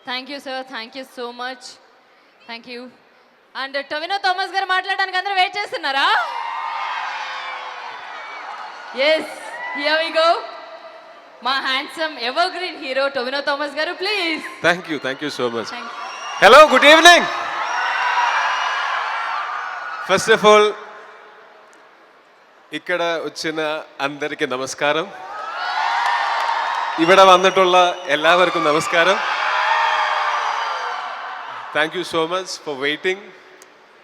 Thank you sir, thank you so much. Thank you. And Tovino Thomas గారు మాట్లాడడానికి అందరూ wait చేస్తున్నారా? Yes, here we go. మా handsome evergreen hero Tovino Thomas గారు, please. Thank you so much. Hello, good evening. First of all, ఇక్కడ వచ్చిన అందరికీ నమస్కారం. ഇവിടെ വന്നിട്ടുള്ള എല്ലാവർക്കും നമസ്കാരം. Thank you so much for waiting.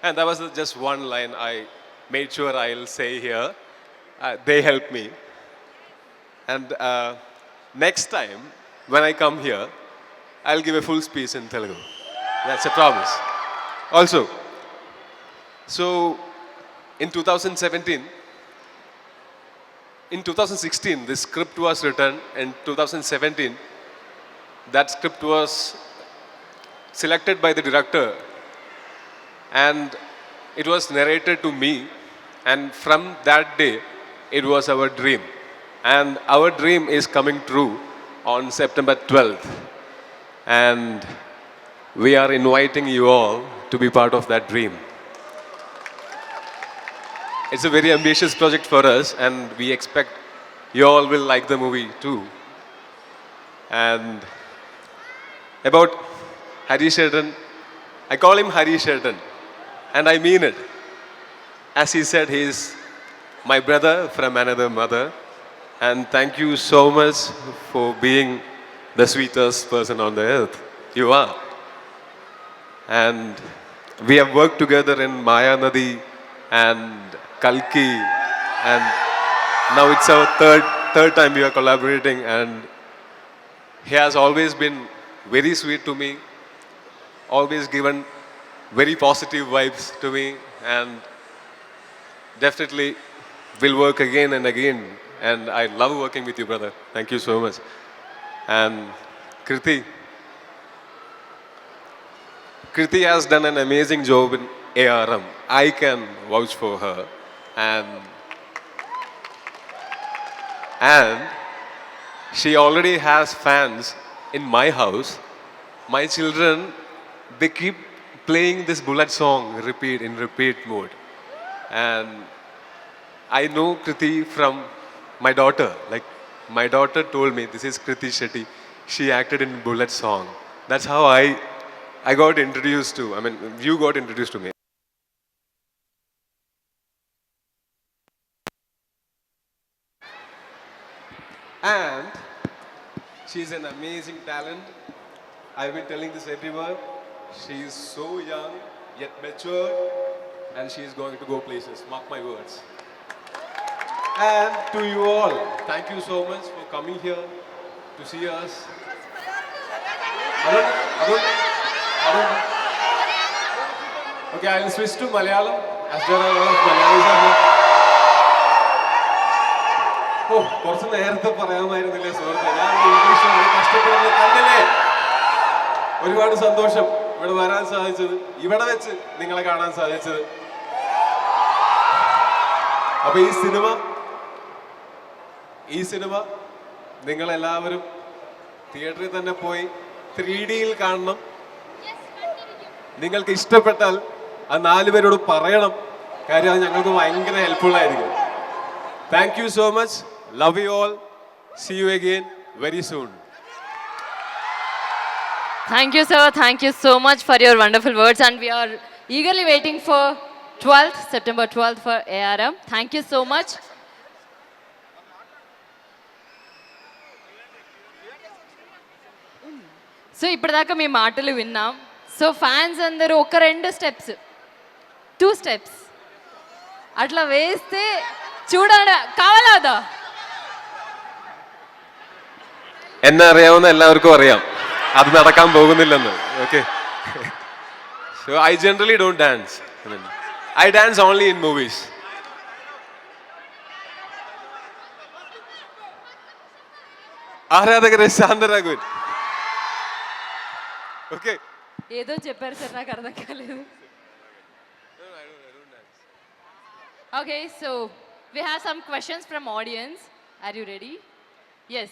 And that was just one line I made sure I'll say here. They helped me. And next time when I come here, I'll give a full speech in Telugu. That's a promise. Also, so in 2017, in 2016, this script was written. In 2017, that script was selected by the director and it was narrated to me. And from that day, it was our dream. And our dream is coming true on September 12th. And we are inviting you all to be part of that dream. It's a very ambitious project for us, and we expect you all will like the movie too. And about Hari Sheldon, I call him Hari Sheldon, and I mean it. As he said, he is my brother from another mother, and thank you so much for being the sweetest person on the earth. You are. And we have worked together in Maya Nadi and Kalki, and now it's our third time we are collaborating, and he has always been very sweet to me, always given very positive vibes to me, and definitely will work again and again. And I love working with you, brother. Thank you so much. And Kriti has done an amazing job in ARM. I can vouch for her. And she already has fans in my house. My children, they keep playing this Bullet song in repeat mode. And I know Kriti from my daughter. Like, my daughter told me, this is Kriti Shetty. She acted in Bullet song. That's how I got introduced to, you got introduced to me. And she's an amazing talent. I've been telling this everywhere. She is so young, yet mature, and she is going to go places. Mark my words. And to you all, thank you so much for coming here to see us. Arun. Okay, I'll switch to Malayalam, as there are a lot of Malayalis are here. ഓ, കുറച്ച് നേരത്തെ പറയാമായിരുന്നില്ലേ സുഹൃത്തെ? ഞാൻ English കഷ്ടപ്പെടുന്നത് കണ്ടില്ലേ? ഒരുപാട് സന്തോഷം ഇവിടെ വരാൻ സാധിച്ചത്, ഇവിടെ വെച്ച് നിങ്ങളെ കാണാൻ സാധിച്ചത്. അപ്പൊ ഈ സിനിമ നിങ്ങളെല്ലാവരും തിയേറ്ററിൽ തന്നെ പോയി 3Dയിൽ കാണണം. നിങ്ങൾക്ക് ഇഷ്ടപ്പെട്ടാൽ അത് 4 പേരോട് പറയണം. കാര്യം അത് ഞങ്ങൾക്ക് ഭയങ്കര ഹെൽപ്ഫുൾ ആയിരിക്കും. Thank you so much. Love you all. See you again very soon. Thank you, sir. Thank you so much for your wonderful words. And we are eagerly waiting for September 12th for ARM. Thank you so much. So ఇప్పటిదాకా మీ మాటలు విన్నాం. So fans అందరూ ఒక 2 steps 2 steps అట్లా వేస్తే చూడాలి, కావాలా? എന്നെ അറിയാവുന്ന എല്ലാവർക്കും അറിയാം അത് നടക്കാൻ പോകുന്നില്ലെന്ന്. Okay, so I generally don't dance. I dance only in movies. ఆరాధకరే శాంతరాఘవన్. ఓకే, ఏదో చెప్పారు సార్, నాకు అర్థం కాలేదు. Okay, so we have some questions from audience. Are you ready? Yes.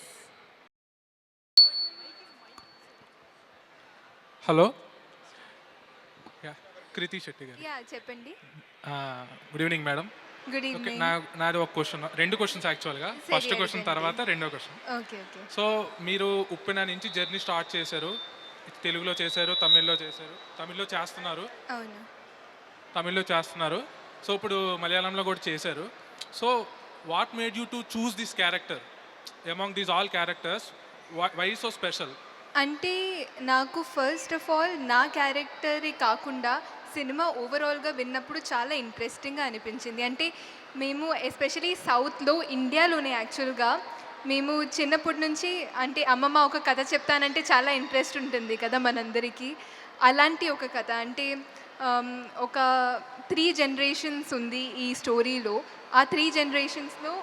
Hello, Krithi Shetty garu. Yeah చెప్పండి. Good evening madam. Good okay, evening. నాది ఒక question, 2 questions యాక్చువల్గా. ఫస్ట్ క్వశ్చన్ అడగండి. తర్వాత రెండో క్వశ్చన్. Okay okay. సో మీరు ఉప్పెన నుంచి జర్నీ స్టార్ట్ చేశారు, తెలుగులో చేశారు, తమిళ్లో చేశారు, తమిళ్లో చేస్తున్నారు. సో ఇప్పుడు మలయాళంలో కూడా చేశారు. So what made you to choose this character among these all characters? Why so special? అంటే నాకు ఫస్ట్ ఆఫ్ ఆల్ నా క్యారెక్టరే కాకుండా సినిమా ఓవరాల్గా విన్నప్పుడు చాలా ఇంట్రెస్టింగ్గా అనిపించింది. అంటే మేము ఎస్పెషలీ సౌత్లో, ఇండియాలోనే యాక్చువల్గా మేము చిన్నప్పటి నుంచి అంటే అమ్మమ్మ ఒక కథ చెప్తానంటే చాలా ఇంట్రెస్ట్ ఉంటుంది కదా మనందరికీ. అలాంటి ఒక కథ అంటే ఒక 3 జనరేషన్స్ ఉంది ఈ స్టోరీలో. ఆ 3 జనరేషన్స్లో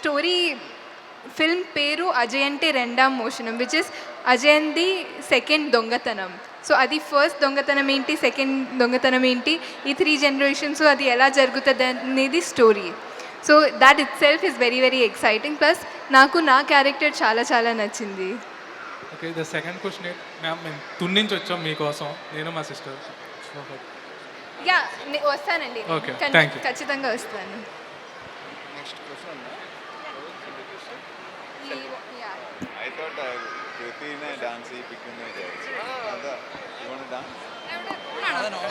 స్టోరీ ఫిల్మ్ పేరు అజయ్ అంటే రెండాం మోషనం, విచ్ ఇస్ అజయంది సెకండ్ దొంగతనం. సో అది ఫస్ట్ దొంగతనం ఏంటి, సెకండ్ దొంగతనం ఏంటి, ఈ 3 జనరేషన్స్ అది ఎలా జరుగుతుంది అనేది story. So that it self is very very exciting. Plus నాకు నా క్యారెక్టర్ చాలా చాలా నచ్చింది. Okay, the second question ma'am, మేము తుని నుంచి వచ్చాం మీకోసం, నేను మా సిస్టర్. యా వస్తానండి. Okay, thank you. ఖచ్చితంగా వస్తాను. I thought Kriti ne dance pick me. You want to dance?